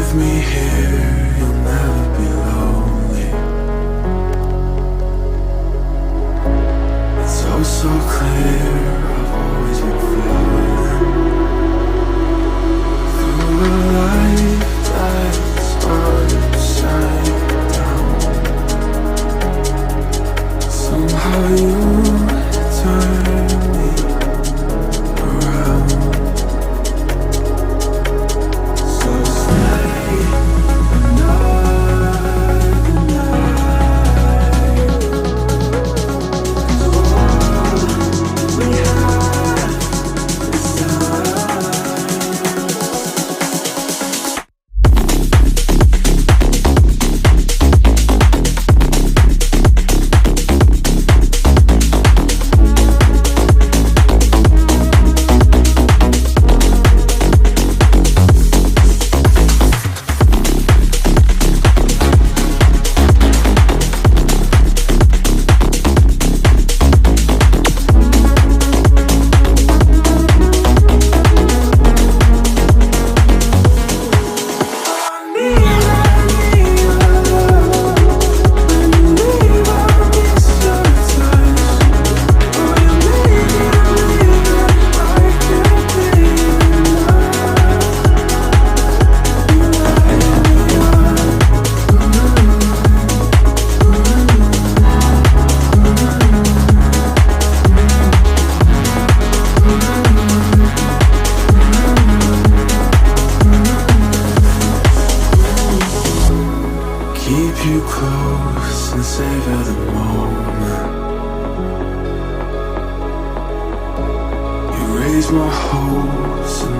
with me here, you'll never be lonely. It's oh so clear, I've always been falling through a life that's upside down. Somehow you turn me around. So stay another night. 'Cause all we have is time. Keep you close and savor the moment. You raise my hopes and